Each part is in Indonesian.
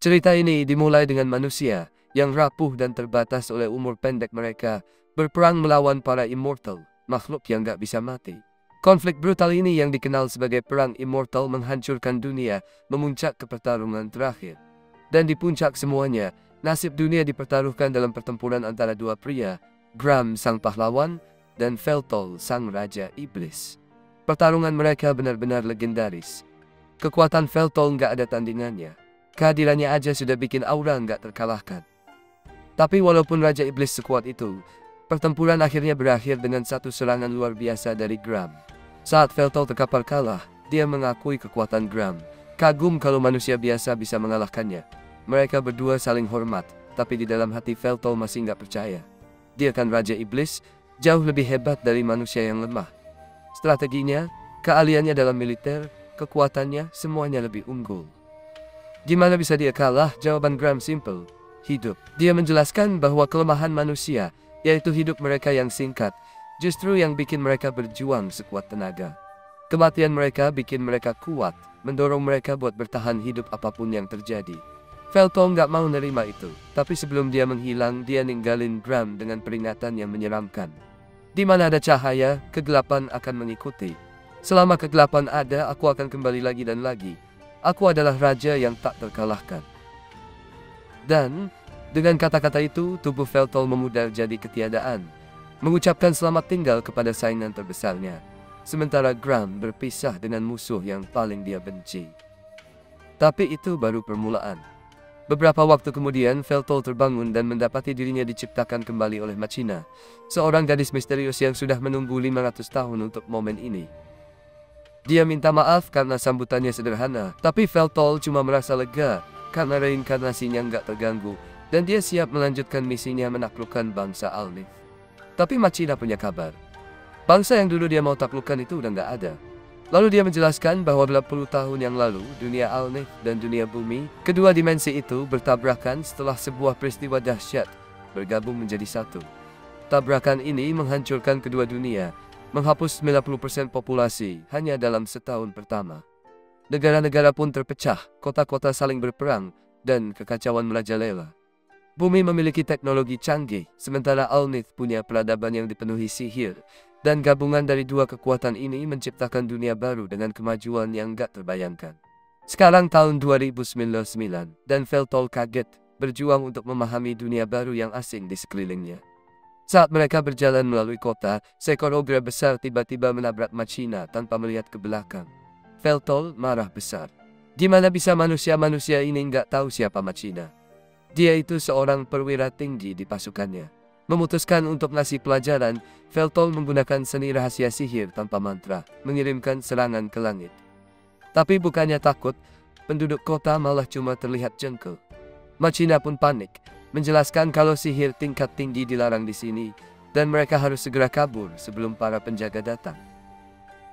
Cerita ini dimulai dengan manusia yang rapuh dan terbatas oleh umur pendek mereka berperang melawan para immortal, makhluk yang gak bisa mati. Konflik brutal ini yang dikenal sebagai perang immortal menghancurkan dunia, memuncak ke pertarungan terakhir. Dan di puncak semuanya, nasib dunia dipertaruhkan dalam pertempuran antara dua pria, Gram sang pahlawan dan Feltol sang raja iblis. Pertarungan mereka benar-benar legendaris. Kekuatan Feltol nggak ada tandingannya. Kehadirannya aja sudah bikin aura nggak terkalahkan. Tapi walaupun raja iblis sekuat itu, pertempuran akhirnya berakhir dengan satu serangan luar biasa dari Gram. Saat Feltol terkapar kalah, dia mengakui kekuatan Gram. Kagum kalau manusia biasa bisa mengalahkannya. Mereka berdua saling hormat, tapi di dalam hati Feltol masih nggak percaya. Dia kan raja iblis, jauh lebih hebat dari manusia yang lemah. Strateginya, keahliannya dalam militer, kekuatannya, semuanya lebih unggul. Gimana bisa dia kalah? Jawaban Gram simple, hidup. Dia menjelaskan bahwa kelemahan manusia, yaitu hidup mereka yang singkat, justru yang bikin mereka berjuang sekuat tenaga. Kematian mereka bikin mereka kuat, mendorong mereka buat bertahan hidup apapun yang terjadi. Feltol nggak mau nerima itu, tapi sebelum dia menghilang, dia ninggalin Gram dengan peringatan yang menyeramkan. Di mana ada cahaya, kegelapan akan mengikuti. Selama kegelapan ada, aku akan kembali lagi dan lagi. Aku adalah raja yang tak terkalahkan. Dan, dengan kata-kata itu, tubuh Feltol memudar jadi ketiadaan, mengucapkan selamat tinggal kepada saingan terbesarnya. Sementara Gram berpisah dengan musuh yang paling dia benci. Tapi itu baru permulaan. Beberapa waktu kemudian, Feltol terbangun dan mendapati dirinya diciptakan kembali oleh Machina, seorang gadis misterius yang sudah menunggu 500 tahun untuk momen ini. Dia minta maaf karena sambutannya sederhana, tapi Feltol cuma merasa lega karena reinkarnasinya nggak terganggu, dan dia siap melanjutkan misinya menaklukkan bangsa Alnith. Tapi Machina punya kabar. Bangsa yang dulu dia mau taklukkan itu udah nggak ada. Lalu dia menjelaskan bahwa 80 tahun yang lalu, dunia Alnith dan dunia bumi, kedua dimensi itu bertabrakan setelah sebuah peristiwa dahsyat, bergabung menjadi satu. Tabrakan ini menghancurkan kedua dunia, menghapus 90% populasi hanya dalam setahun pertama. Negara-negara pun terpecah, kota-kota saling berperang, dan kekacauan merajalela. Bumi memiliki teknologi canggih, sementara Alnith punya peradaban yang dipenuhi sihir, dan gabungan dari dua kekuatan ini menciptakan dunia baru dengan kemajuan yang gak terbayangkan. Sekarang tahun 2099, dan Feltol kaget, berjuang untuk memahami dunia baru yang asing di sekelilingnya. Saat mereka berjalan melalui kota, seekor ogre besar tiba-tiba menabrak Machina tanpa melihat ke belakang. Feltol marah besar. Gimana bisa manusia-manusia ini nggak tahu siapa Machina? Dia itu seorang perwira tinggi di pasukannya. Memutuskan untuk ngasih pelajaran, Feltol menggunakan seni rahasia sihir tanpa mantra, mengirimkan serangan ke langit. Tapi bukannya takut, penduduk kota malah cuma terlihat jengkel. Machina pun panik, menjelaskan kalau sihir tingkat tinggi dilarang di sini, dan mereka harus segera kabur sebelum para penjaga datang.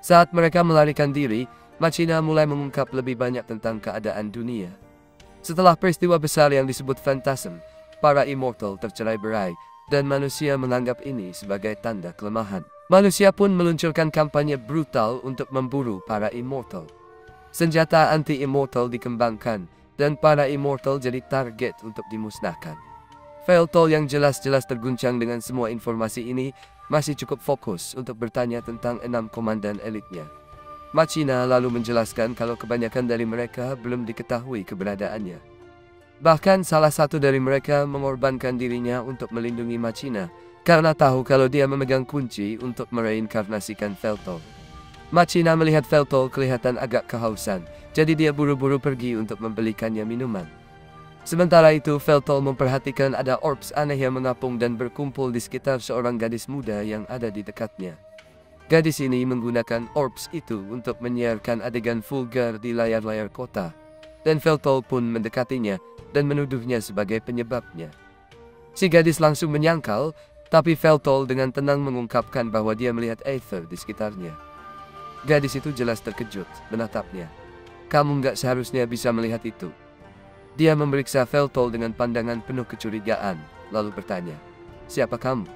Saat mereka melarikan diri, Machina mulai mengungkap lebih banyak tentang keadaan dunia. Setelah peristiwa besar yang disebut Phantasm, para immortal tercerai-berai, dan manusia menganggap ini sebagai tanda kelemahan. Manusia pun meluncurkan kampanye brutal untuk memburu para immortal. Senjata anti-immortal dikembangkan, dan para immortal jadi target untuk dimusnahkan. Feltol yang jelas-jelas terguncang dengan semua informasi ini masih cukup fokus untuk bertanya tentang 6 komandan elitnya. Machina lalu menjelaskan kalau kebanyakan dari mereka belum diketahui keberadaannya. Bahkan salah satu dari mereka mengorbankan dirinya untuk melindungi Machina karena tahu kalau dia memegang kunci untuk mereinkarnasikan Feltol. Machina melihat Feltol kelihatan agak kehausan, jadi dia buru-buru pergi untuk membelikannya minuman. Sementara itu, Feltol memperhatikan ada orbs aneh yang mengapung dan berkumpul di sekitar seorang gadis muda yang ada di dekatnya. Gadis ini menggunakan orbs itu untuk menyiarkan adegan vulgar di layar-layar kota, dan Feltol pun mendekatinya dan menuduhnya sebagai penyebabnya. Si gadis langsung menyangkal, tapi Feltol dengan tenang mengungkapkan bahwa dia melihat Aether di sekitarnya. Gadis itu jelas terkejut, menatapnya. Kamu nggak seharusnya bisa melihat itu. Dia memeriksa Feltol dengan pandangan penuh kecurigaan, lalu bertanya, siapa kamu?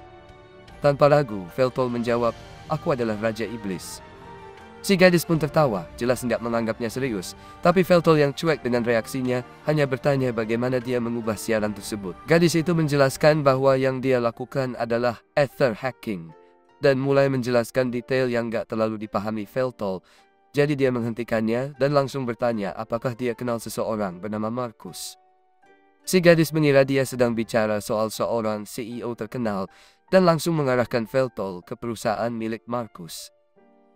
Tanpa ragu, Feltol menjawab, aku adalah Raja Iblis. Si gadis pun tertawa, jelas nggak menganggapnya serius. Tapi Veltol yang cuek dengan reaksinya hanya bertanya bagaimana dia mengubah siaran tersebut. Gadis itu menjelaskan bahwa yang dia lakukan adalah ether hacking dan mulai menjelaskan detail yang nggak terlalu dipahami Veltol. Jadi dia menghentikannya dan langsung bertanya apakah dia kenal seseorang bernama Markus. Si gadis mengira dia sedang bicara soal seorang CEO terkenal dan langsung mengarahkan Veltol ke perusahaan milik Markus.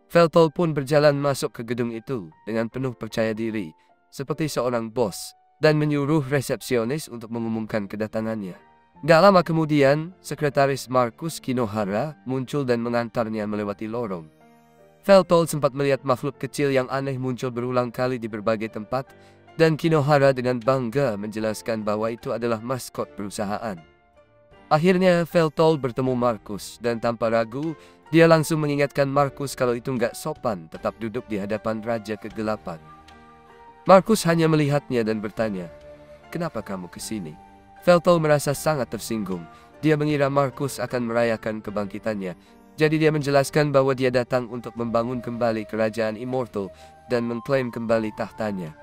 Veltol pun berjalan masuk ke gedung itu dengan penuh percaya diri, seperti seorang bos, dan menyuruh resepsionis untuk mengumumkan kedatangannya. Gak lama kemudian, sekretaris Markus Kinohara muncul dan mengantarnya melewati lorong. Veltol sempat melihat makhluk kecil yang aneh muncul berulang kali di berbagai tempat, dan Kinohara dengan bangga menjelaskan bahwa itu adalah maskot perusahaan. Akhirnya Veltol bertemu Markus, dan tanpa ragu, dia langsung mengingatkan Markus kalau itu nggak sopan tetap duduk di hadapan Raja Kegelapan. Markus hanya melihatnya dan bertanya, "Kenapa kamu kesini?" Veltol merasa sangat tersinggung. Dia mengira Markus akan merayakan kebangkitannya. Jadi dia menjelaskan bahwa dia datang untuk membangun kembali kerajaan Immortal dan mengklaim kembali tahtanya.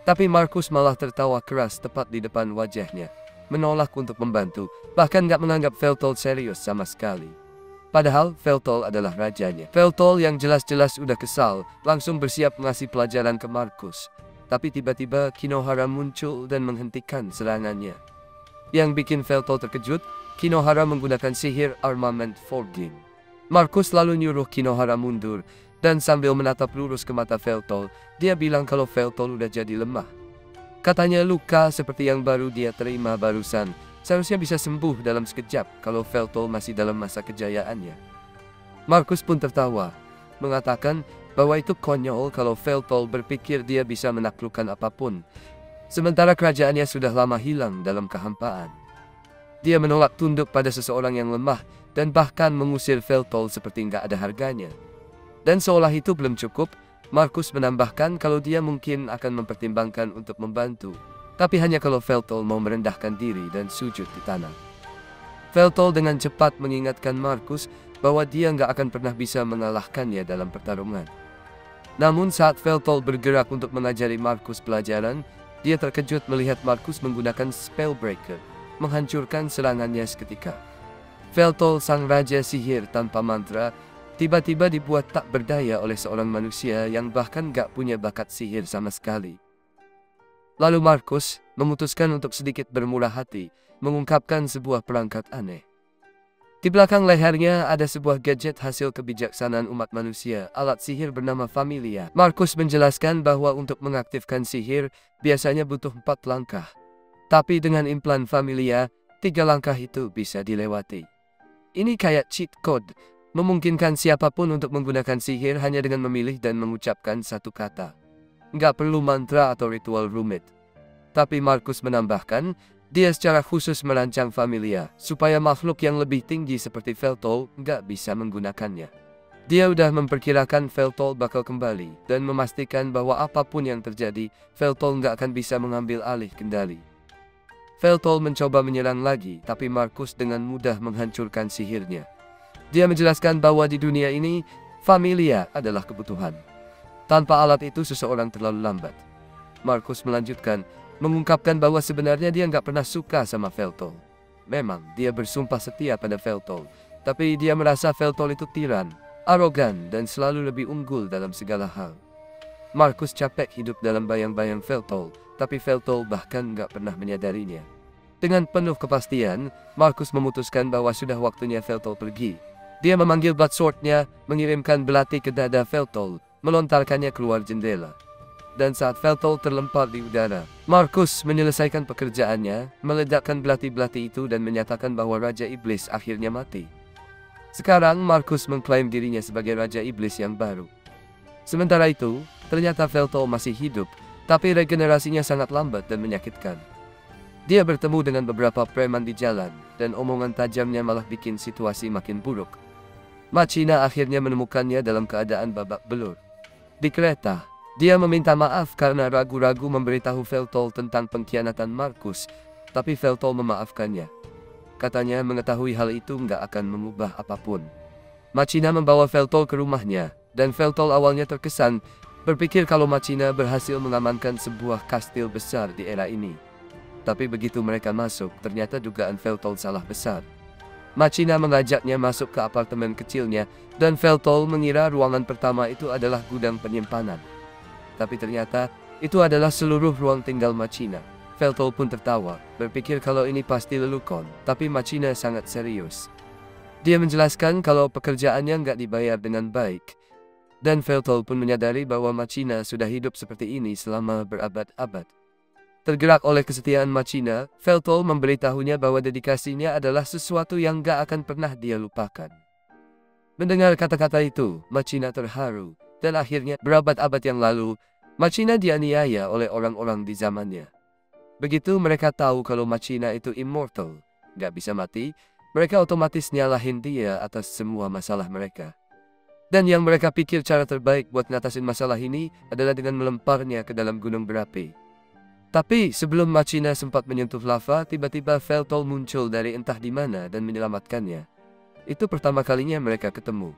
Tapi Markus malah tertawa keras tepat di depan wajahnya, menolak untuk membantu, bahkan nggak menganggap Veltol serius sama sekali. Padahal Veltol adalah rajanya. Veltol yang jelas-jelas udah kesal, langsung bersiap ngasih pelajaran ke Markus. Tapi tiba-tiba Kinohara muncul dan menghentikan serangannya. Yang bikin Veltol terkejut, Kinohara menggunakan sihir armament forging. Markus lalu nyuruh Kinohara mundur, dan sambil menatap lurus ke mata Veltol, dia bilang kalau Veltol udah jadi lemah. Katanya luka seperti yang baru dia terima barusan seharusnya bisa sembuh dalam sekejap kalau Veltol masih dalam masa kejayaannya. Markus pun tertawa, mengatakan bahwa itu konyol kalau Veltol berpikir dia bisa menaklukkan apapun, sementara kerajaannya sudah lama hilang dalam kehampaan. Dia menolak tunduk pada seseorang yang lemah dan bahkan mengusir Veltol seperti nggak ada harganya. Dan seolah itu belum cukup, Markus menambahkan kalau dia mungkin akan mempertimbangkan untuk membantu, tapi hanya kalau Veltol mau merendahkan diri dan sujud di tanah. Veltol dengan cepat mengingatkan Markus bahwa dia nggak akan pernah bisa mengalahkannya dalam pertarungan. Namun saat Veltol bergerak untuk mengajari Markus pelajaran, dia terkejut melihat Markus menggunakan Spellbreaker, menghancurkan serangannya seketika. Veltol, sang raja sihir tanpa mantra, tiba-tiba dibuat tak berdaya oleh seorang manusia yang bahkan gak punya bakat sihir sama sekali. Lalu Markus memutuskan untuk sedikit bermurah hati, mengungkapkan sebuah perangkat aneh. Di belakang lehernya ada sebuah gadget hasil kebijaksanaan umat manusia, alat sihir bernama Familia. Markus menjelaskan bahwa untuk mengaktifkan sihir biasanya butuh 4 langkah. Tapi dengan implan Familia, 3 langkah itu bisa dilewati. Ini kayak cheat code, memungkinkan siapapun untuk menggunakan sihir hanya dengan memilih dan mengucapkan satu kata. Nggak perlu mantra atau ritual rumit. Tapi Markus menambahkan, dia secara khusus merancang Familia, supaya makhluk yang lebih tinggi seperti Veltol nggak bisa menggunakannya. Dia udah memperkirakan Veltol bakal kembali, dan memastikan bahwa apapun yang terjadi, Veltol nggak akan bisa mengambil alih kendali. Veltol mencoba menyerang lagi, tapi Markus dengan mudah menghancurkan sihirnya. Dia menjelaskan bahwa di dunia ini, Familia adalah kebutuhan. Tanpa alat itu seseorang terlalu lambat. Markus melanjutkan, mengungkapkan bahwa sebenarnya dia nggak pernah suka sama Veltol. Memang, dia bersumpah setia pada Veltol, tapi dia merasa Veltol itu tiran, arogan, dan selalu lebih unggul dalam segala hal. Markus capek hidup dalam bayang-bayang Veltol, tapi Veltol bahkan nggak pernah menyadarinya. Dengan penuh kepastian, Markus memutuskan bahwa sudah waktunya Veltol pergi. Dia memanggil Bloodsword-nya, mengirimkan belati ke dada Veltol, melontarkannya keluar jendela. Dan saat Veltol terlempar di udara, Markus menyelesaikan pekerjaannya, meledakkan belati-belati itu dan menyatakan bahwa Raja Iblis akhirnya mati. Sekarang Markus mengklaim dirinya sebagai Raja Iblis yang baru. Sementara itu, ternyata Veltol masih hidup, tapi regenerasinya sangat lambat dan menyakitkan. Dia bertemu dengan beberapa preman di jalan, dan omongan tajamnya malah bikin situasi makin buruk. Machina akhirnya menemukannya dalam keadaan babak belur. Di kereta, dia meminta maaf karena ragu-ragu memberitahu Veltol tentang pengkhianatan Markus, tapi Veltol memaafkannya. Katanya mengetahui hal itu nggak akan mengubah apapun. Machina membawa Veltol ke rumahnya, Dan Veltol awalnya terkesan berpikir kalau Machina berhasil mengamankan sebuah kastil besar di era ini. Tapi begitu mereka masuk, ternyata dugaan Veltol salah besar. Machina mengajaknya masuk ke apartemen kecilnya, dan Veltol mengira ruangan pertama itu adalah gudang penyimpanan. Tapi ternyata itu adalah seluruh ruang tinggal Machina. Veltol pun tertawa, berpikir kalau ini pasti lelukon, tapi Machina sangat serius. Dia menjelaskan kalau pekerjaannya nggak dibayar dengan baik. Dan Veltol pun menyadari bahwa Machina sudah hidup seperti ini selama berabad-abad. Tergerak oleh kesetiaan Machina, Veltol memberitahunya bahwa dedikasinya adalah sesuatu yang gak akan pernah dia lupakan. Mendengar kata-kata itu, Machina terharu, dan akhirnya berabad-abad yang lalu, Machina dianiaya oleh orang-orang di zamannya. Begitu mereka tahu kalau Machina itu immortal, gak bisa mati, mereka otomatis nyalahin dia atas semua masalah mereka. Dan yang mereka pikir cara terbaik buat ngatasin masalah ini adalah dengan melemparnya ke dalam gunung berapi. Tapi sebelum Machina sempat menyentuh lava, tiba-tiba Veltol muncul dari entah di mana dan menyelamatkannya. Itu pertama kalinya mereka ketemu.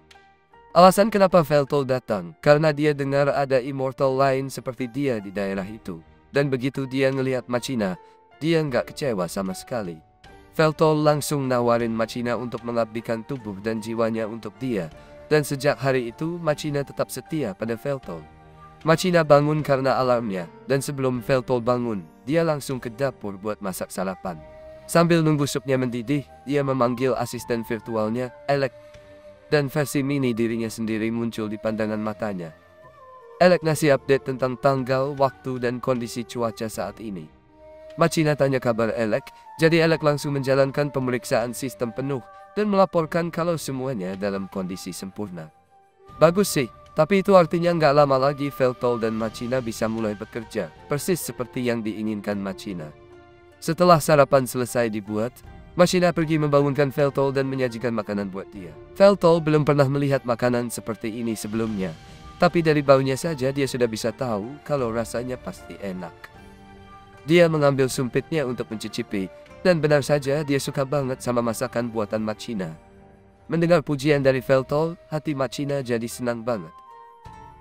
Alasan kenapa Veltol datang, karena dia dengar ada immortal lain seperti dia di daerah itu. Dan begitu dia ngelihat Machina, dia nggak kecewa sama sekali. Veltol langsung nawarin Machina untuk mengabdikan tubuh dan jiwanya untuk dia. Dan sejak hari itu, Machina tetap setia pada Veltol. Machina bangun karena alarmnya, dan sebelum Veltol bangun, dia langsung ke dapur buat masak sarapan. Sambil nunggu supnya mendidih, dia memanggil asisten virtualnya, Alec. Dan versi mini dirinya sendiri muncul di pandangan matanya. Alec ngasih update tentang tanggal, waktu, dan kondisi cuaca saat ini. Machina tanya kabar Alec, jadi Alec langsung menjalankan pemeriksaan sistem penuh, dan melaporkan kalau semuanya dalam kondisi sempurna. Bagus sih, tapi itu artinya nggak lama lagi Veltol dan Machina bisa mulai bekerja, persis seperti yang diinginkan Machina. Setelah sarapan selesai dibuat, Machina pergi membangunkan Veltol dan menyajikan makanan buat dia. Veltol belum pernah melihat makanan seperti ini sebelumnya, tapi dari baunya saja dia sudah bisa tahu kalau rasanya pasti enak. Dia mengambil sumpitnya untuk mencicipi, dan benar saja dia suka banget sama masakan buatan Machina. Mendengar pujian dari Veltol, hati Machina jadi senang banget.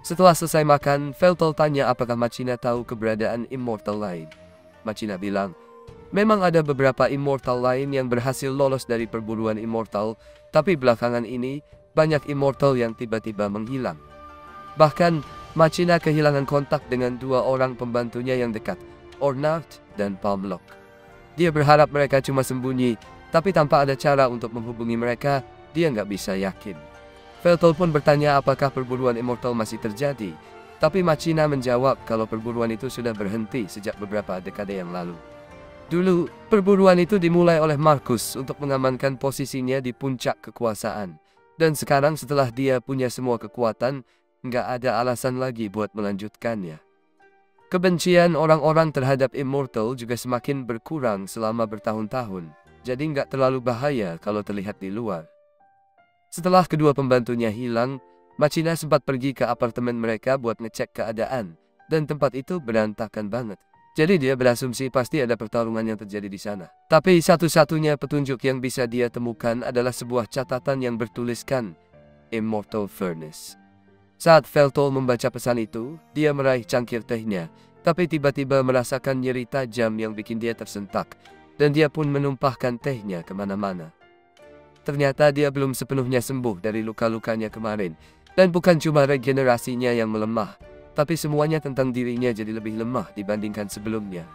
Setelah selesai makan, Veltol tanya apakah Machina tahu keberadaan immortal lain. Machina bilang, memang ada beberapa immortal lain yang berhasil lolos dari perburuan immortal, tapi belakangan ini, banyak immortal yang tiba-tiba menghilang. Bahkan, Machina kehilangan kontak dengan dua orang pembantunya yang dekat, Ornard dan Palmlock. Dia berharap mereka cuma sembunyi, tapi tanpa ada cara untuk menghubungi mereka, dia nggak bisa yakin. Veltol pun bertanya apakah perburuan immortal masih terjadi, tapi Machina menjawab kalau perburuan itu sudah berhenti sejak beberapa dekade yang lalu. Dulu, perburuan itu dimulai oleh Marcus untuk mengamankan posisinya di puncak kekuasaan. Dan sekarang setelah dia punya semua kekuatan, nggak ada alasan lagi buat melanjutkannya. Kebencian orang-orang terhadap immortal juga semakin berkurang selama bertahun-tahun, jadi nggak terlalu bahaya kalau terlihat di luar. Setelah kedua pembantunya hilang, Machina sempat pergi ke apartemen mereka buat ngecek keadaan, dan tempat itu berantakan banget. Jadi dia berasumsi pasti ada pertarungan yang terjadi di sana. Tapi satu-satunya petunjuk yang bisa dia temukan adalah sebuah catatan yang bertuliskan Immortal Furnace. Saat Veltol membaca pesan itu, dia meraih cangkir tehnya, tapi tiba-tiba merasakan nyeri tajam yang bikin dia tersentak, dan dia pun menumpahkan tehnya kemana-mana. Ternyata dia belum sepenuhnya sembuh dari luka-lukanya kemarin, dan bukan cuma regenerasinya yang melemah, tapi semuanya tentang dirinya jadi lebih lemah dibandingkan sebelumnya.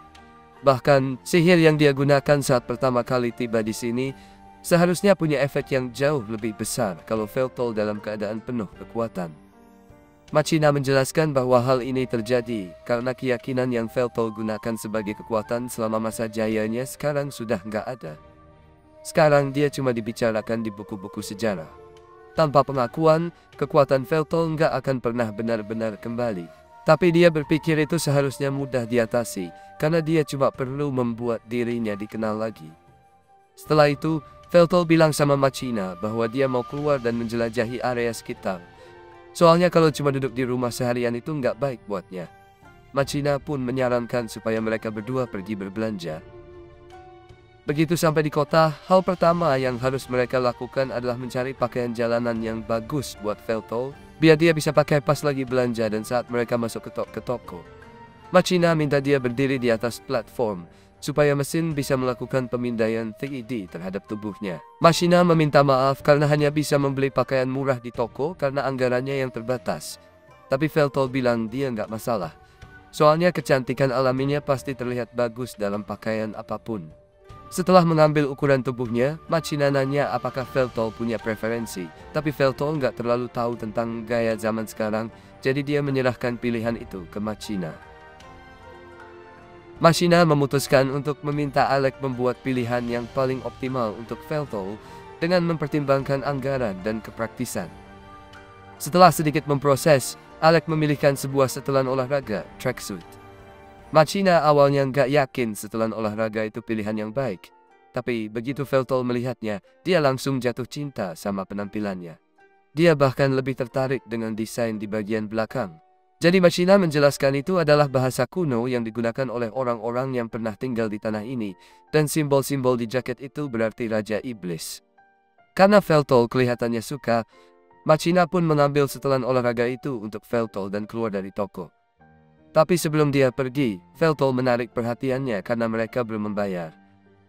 Bahkan, sihir yang dia gunakan saat pertama kali tiba di sini, seharusnya punya efek yang jauh lebih besar kalau Veltol dalam keadaan penuh kekuatan. Machina menjelaskan bahwa hal ini terjadi karena keyakinan yang Veltol gunakan sebagai kekuatan selama masa jayanya sekarang sudah nggak ada. Sekarang dia cuma dibicarakan di buku-buku sejarah. Tanpa pengakuan, kekuatan Veltol nggak akan pernah benar-benar kembali. Tapi dia berpikir itu seharusnya mudah diatasi, karena dia cuma perlu membuat dirinya dikenal lagi. Setelah itu, Veltol bilang sama Machina bahwa dia mau keluar dan menjelajahi area sekitar. Soalnya kalau cuma duduk di rumah seharian itu nggak baik buatnya. Machina pun menyarankan supaya mereka berdua pergi berbelanja. Begitu sampai di kota, hal pertama yang harus mereka lakukan adalah mencari pakaian jalanan yang bagus buat Veltol biar dia bisa pakai pas lagi belanja dan saat mereka masuk ke toko. Machina minta dia berdiri di atas platform supaya mesin bisa melakukan pemindaian 3D terhadap tubuhnya. Machina meminta maaf karena hanya bisa membeli pakaian murah di toko karena anggarannya yang terbatas. Tapi Veltol bilang dia nggak masalah. Soalnya kecantikan alaminya pasti terlihat bagus dalam pakaian apapun. Setelah mengambil ukuran tubuhnya, Machina nanya apakah Veltol punya preferensi. Tapi Veltol nggak terlalu tahu tentang gaya zaman sekarang, jadi dia menyerahkan pilihan itu ke Machina. Machina memutuskan untuk meminta Alec membuat pilihan yang paling optimal untuk Veltol dengan mempertimbangkan anggaran dan kepraktisan. Setelah sedikit memproses, Alec memilihkan sebuah setelan olahraga, tracksuit. Machina awalnya nggak yakin setelan olahraga itu pilihan yang baik. Tapi begitu Veltol melihatnya, dia langsung jatuh cinta sama penampilannya. Dia bahkan lebih tertarik dengan desain di bagian belakang. Jadi Machina menjelaskan itu adalah bahasa kuno yang digunakan oleh orang-orang yang pernah tinggal di tanah ini, dan simbol-simbol di jaket itu berarti Raja Iblis. Karena Veltol kelihatannya suka, Machina pun mengambil setelan olahraga itu untuk Veltol dan keluar dari toko. Tapi sebelum dia pergi, Veltol menarik perhatiannya karena mereka belum membayar.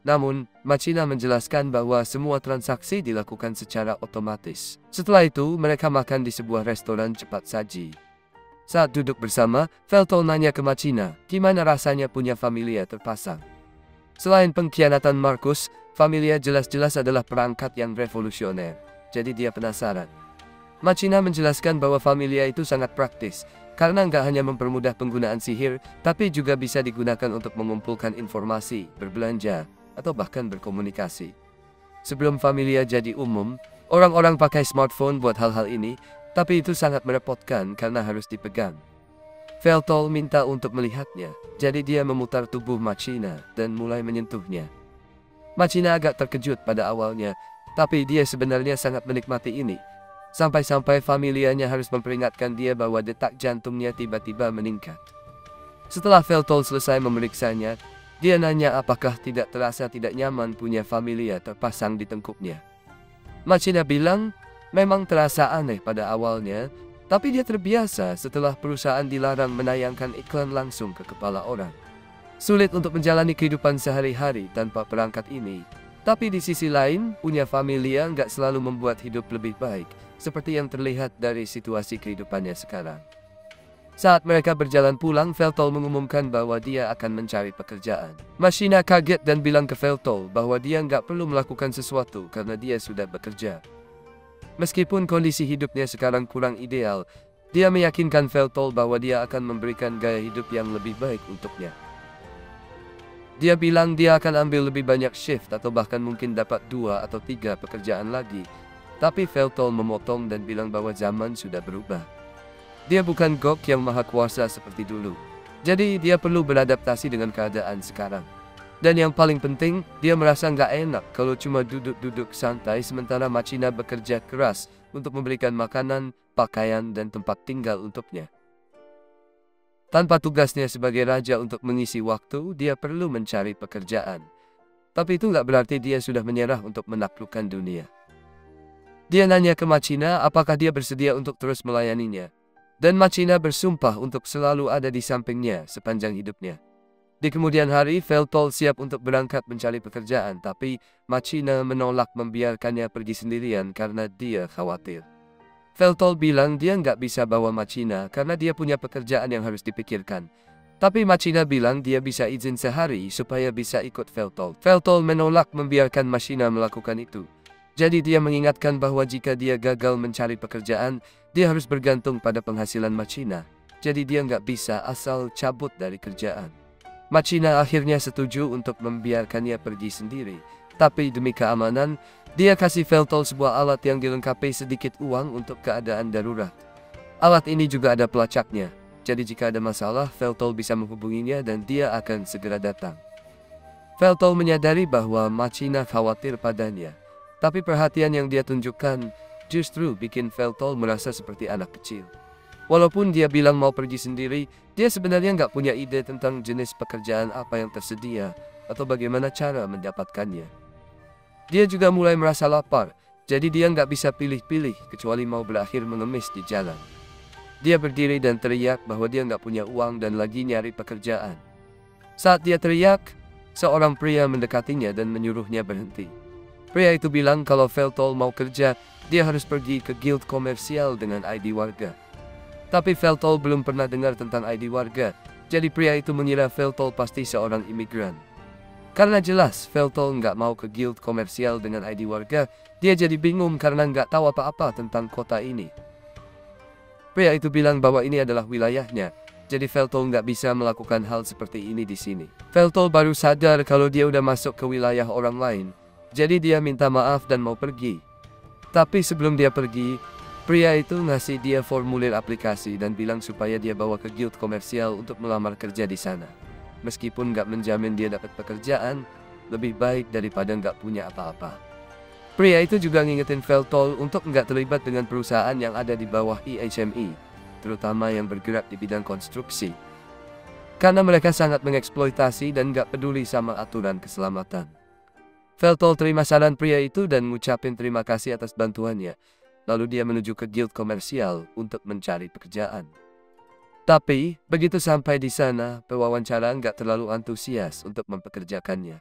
Namun, Machina menjelaskan bahwa semua transaksi dilakukan secara otomatis. Setelah itu, mereka makan di sebuah restoran cepat saji. Saat duduk bersama, Veltol nanya ke Machina, gimana rasanya punya Familia terpasang. Selain pengkhianatan Markus, Familia jelas-jelas adalah perangkat yang revolusioner. Jadi dia penasaran. Machina menjelaskan bahwa Familia itu sangat praktis, karena nggak hanya mempermudah penggunaan sihir, tapi juga bisa digunakan untuk mengumpulkan informasi, berbelanja, atau bahkan berkomunikasi. Sebelum Familia jadi umum, orang-orang pakai smartphone buat hal-hal ini, tapi itu sangat merepotkan karena harus dipegang. Veltol minta untuk melihatnya, jadi dia memutar tubuh Machina dan mulai menyentuhnya. Machina agak terkejut pada awalnya, tapi dia sebenarnya sangat menikmati ini. Sampai-sampai Familianya harus memperingatkan dia bahwa detak jantungnya tiba-tiba meningkat. Setelah Veltol selesai memeriksanya, dia nanya apakah tidak terasa tidak nyaman punya Familia terpasang di tengkuknya. Machina bilang, memang terasa aneh pada awalnya, tapi dia terbiasa setelah perusahaan dilarang menayangkan iklan langsung ke kepala orang. Sulit untuk menjalani kehidupan sehari-hari tanpa perangkat ini. Tapi di sisi lain, punya Familia nggak selalu membuat hidup lebih baik, seperti yang terlihat dari situasi kehidupannya sekarang. Saat mereka berjalan pulang, Veltol mengumumkan bahwa dia akan mencari pekerjaan. Machina kaget dan bilang ke Veltol bahwa dia nggak perlu melakukan sesuatu karena dia sudah bekerja. Meskipun kondisi hidupnya sekarang kurang ideal, dia meyakinkan Veltol bahwa dia akan memberikan gaya hidup yang lebih baik untuknya. Dia bilang dia akan ambil lebih banyak shift atau bahkan mungkin dapat 2 atau 3 pekerjaan lagi. Tapi Veltol memotong dan bilang bahwa zaman sudah berubah. Dia bukan Gok yang maha kuasa seperti dulu. Jadi dia perlu beradaptasi dengan keadaan sekarang. Dan yang paling penting, dia merasa nggak enak kalau cuma duduk-duduk santai sementara Machina bekerja keras untuk memberikan makanan, pakaian, dan tempat tinggal untuknya. Tanpa tugasnya sebagai raja untuk mengisi waktu, dia perlu mencari pekerjaan. Tapi itu nggak berarti dia sudah menyerah untuk menaklukkan dunia. Dia nanya ke Machina apakah dia bersedia untuk terus melayaninya. Dan Machina bersumpah untuk selalu ada di sampingnya sepanjang hidupnya. Di kemudian hari, Veltol siap untuk berangkat mencari pekerjaan, tapi Machina menolak membiarkannya pergi sendirian karena dia khawatir. Veltol bilang dia nggak bisa bawa Machina karena dia punya pekerjaan yang harus dipikirkan. Tapi Machina bilang dia bisa izin sehari supaya bisa ikut Veltol. Veltol menolak membiarkan Machina melakukan itu. Jadi dia mengingatkan bahwa jika dia gagal mencari pekerjaan, dia harus bergantung pada penghasilan Machina. Jadi dia nggak bisa asal cabut dari kerjaan. Machina akhirnya setuju untuk membiarkannya pergi sendiri. Tapi demi keamanan, dia kasih Veltol sebuah alat yang dilengkapi sedikit uang untuk keadaan darurat. Alat ini juga ada pelacaknya. Jadi jika ada masalah, Veltol bisa menghubunginya dan dia akan segera datang. Veltol menyadari bahwa Machina khawatir padanya. Tapi perhatian yang dia tunjukkan justru bikin Veltol merasa seperti anak kecil. Walaupun dia bilang mau pergi sendiri, dia sebenarnya nggak punya ide tentang jenis pekerjaan apa yang tersedia atau bagaimana cara mendapatkannya. Dia juga mulai merasa lapar, Jadi dia nggak bisa pilih-pilih kecuali mau berakhir mengemis di jalan. Dia berdiri dan teriak bahwa dia nggak punya uang dan lagi nyari pekerjaan. Saat dia teriak, seorang pria mendekatinya dan menyuruhnya berhenti. Pria itu bilang kalau Veltol mau kerja, dia harus pergi ke guild komersial dengan ID warga. Tapi Veltol belum pernah dengar tentang ID warga, jadi pria itu mengira Veltol pasti seorang imigran. Karena jelas Veltol nggak mau ke guild komersial dengan ID warga, dia jadi bingung karena nggak tahu apa-apa tentang kota ini. Pria itu bilang bahwa ini adalah wilayahnya, jadi Veltol nggak bisa melakukan hal seperti ini di sini. Veltol baru sadar kalau dia udah masuk ke wilayah orang lain, jadi dia minta maaf dan mau pergi. Tapi sebelum dia pergi, pria itu ngasih dia formulir aplikasi dan bilang supaya dia bawa ke guild komersial untuk melamar kerja di sana. Meskipun nggak menjamin dia dapat pekerjaan, lebih baik daripada nggak punya apa-apa. Pria itu juga ngingetin Veltol untuk nggak terlibat dengan perusahaan yang ada di bawah IHME, terutama yang bergerak di bidang konstruksi. Karena mereka sangat mengeksploitasi dan nggak peduli sama aturan keselamatan. Veltol terima saran pria itu dan ngucapin terima kasih atas bantuannya. Lalu dia menuju ke guild komersial untuk mencari pekerjaan. Tapi, begitu sampai di sana, pewawancara nggak terlalu antusias untuk mempekerjakannya.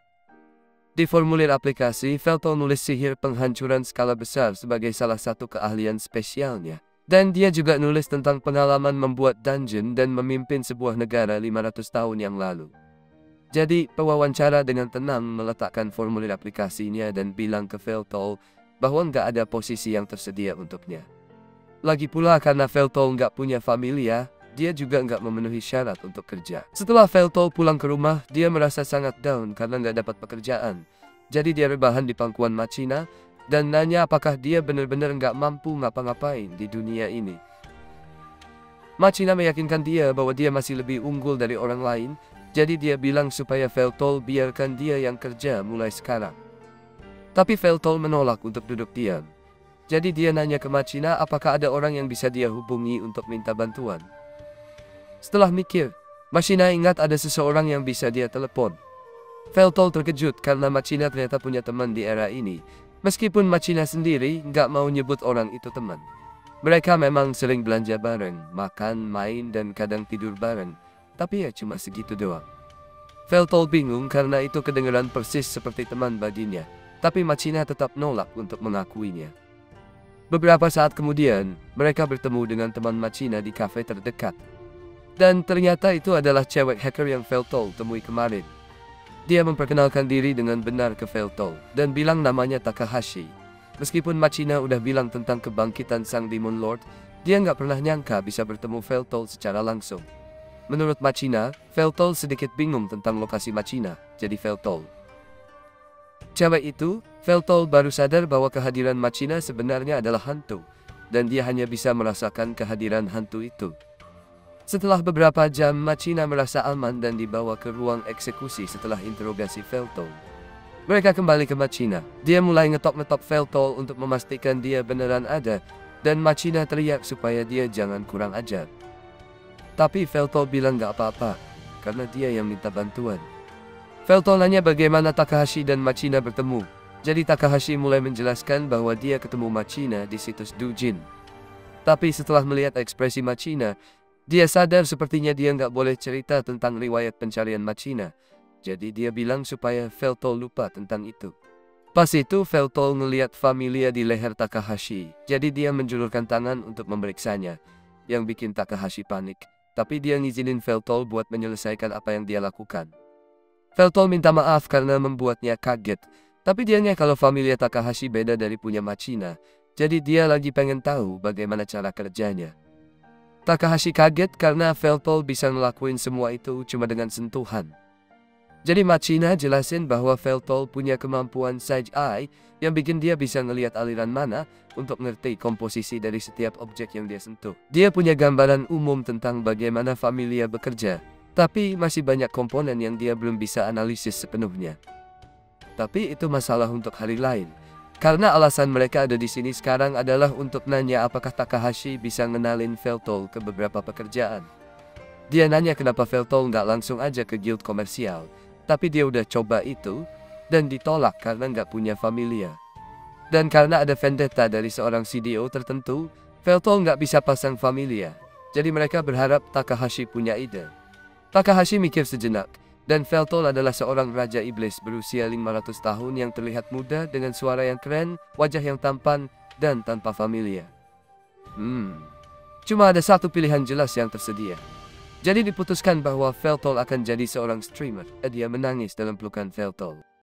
Di formulir aplikasi, Veltol nulis sihir penghancuran skala besar sebagai salah satu keahlian spesialnya. Dan dia juga nulis tentang pengalaman membuat dungeon dan memimpin sebuah negara 500 tahun yang lalu. Jadi, pewawancara dengan tenang meletakkan formulir aplikasinya dan bilang ke Veltol bahwa nggak ada posisi yang tersedia untuknya. Lagi pula karena Veltol nggak punya familia, dia juga nggak memenuhi syarat untuk kerja. Setelah Veltol pulang ke rumah, dia merasa sangat down karena nggak dapat pekerjaan. Jadi dia rebahan di pangkuan Machina dan nanya apakah dia benar-benar nggak mampu ngapa-ngapain di dunia ini. Machina meyakinkan dia bahwa dia masih lebih unggul dari orang lain, jadi dia bilang supaya Veltol biarkan dia yang kerja mulai sekarang. Tapi Veltol menolak untuk duduk diam. Jadi dia nanya ke Machina apakah ada orang yang bisa dia hubungi untuk minta bantuan. Setelah mikir, Machina ingat ada seseorang yang bisa dia telepon. Veltol terkejut karena Machina ternyata punya teman di era ini. Meskipun Machina sendiri nggak mau nyebut orang itu teman. Mereka memang sering belanja bareng, makan, main, dan kadang tidur bareng. Tapi ya cuma segitu doang. Veltol bingung karena itu kedengaran persis seperti teman baginya. Tapi Machina tetap nolak untuk mengakuinya. Beberapa saat kemudian, mereka bertemu dengan teman Machina di kafe terdekat. Dan ternyata itu adalah cewek hacker yang Veltol temui kemarin. Dia memperkenalkan diri dengan benar ke Veltol dan bilang namanya Takahashi. Meskipun Machina udah bilang tentang kebangkitan sang Demon Lord, dia nggak pernah nyangka bisa bertemu Veltol secara langsung. Menurut Machina, Veltol sedikit bingung tentang lokasi Machina, jadi Veltol. Cewek itu, Veltol baru sadar bahwa kehadiran Machina sebenarnya adalah hantu, dan dia hanya bisa merasakan kehadiran hantu itu. Setelah beberapa jam, Machina merasa aman dan dibawa ke ruang eksekusi setelah interogasi Veltol. Mereka kembali ke Machina. Dia mulai ngetok-ngetok Veltol untuk memastikan dia beneran ada, dan Machina teriak supaya dia jangan kurang ajar. Tapi Veltol bilang gak apa-apa, karena dia yang minta bantuan. Veltol nanya bagaimana Takahashi dan Machina bertemu. Jadi Takahashi mulai menjelaskan bahwa dia ketemu Machina di situs Doujin. Tapi setelah melihat ekspresi Machina, dia sadar sepertinya dia nggak boleh cerita tentang riwayat pencarian Machina. Jadi dia bilang supaya Veltol lupa tentang itu. Pas itu Veltol ngeliat familia di leher Takahashi. Jadi dia menjulurkan tangan untuk memeriksanya, yang bikin Takahashi panik. Tapi dia ngizinin Veltol buat menyelesaikan apa yang dia lakukan. Veltol minta maaf karena membuatnya kaget. Tapi dianya kalau familia Takahashi beda dari punya Machina. Jadi dia lagi pengen tahu bagaimana cara kerjanya. Takahashi kaget karena Veltol bisa ngelakuin semua itu cuma dengan sentuhan. Jadi Machina jelasin bahwa Veltol punya kemampuan Sage Eye yang bikin dia bisa ngelihat aliran mana untuk ngerti komposisi dari setiap objek yang dia sentuh. Dia punya gambaran umum tentang bagaimana familia bekerja, tapi masih banyak komponen yang dia belum bisa analisis sepenuhnya. Tapi itu masalah untuk hari lain. Karena alasan mereka ada di sini sekarang adalah untuk nanya apakah Takahashi bisa ngenalin Veltol ke beberapa pekerjaan. Dia nanya kenapa Veltol nggak langsung aja ke guild komersial, tapi dia udah coba itu, dan ditolak karena nggak punya familia. Dan karena ada vendetta dari seorang CDO tertentu, Veltol nggak bisa pasang Familia. Jadi mereka berharap Takahashi punya ide. Takahashi mikir sejenak, dan Veltol adalah seorang raja iblis berusia 500 tahun yang terlihat muda dengan suara yang keren, wajah yang tampan, dan tanpa Familia. Cuma ada satu pilihan jelas yang tersedia. Jadi diputuskan bahwa Veltol akan jadi seorang streamer. Dia menangis dalam pelukan Veltol.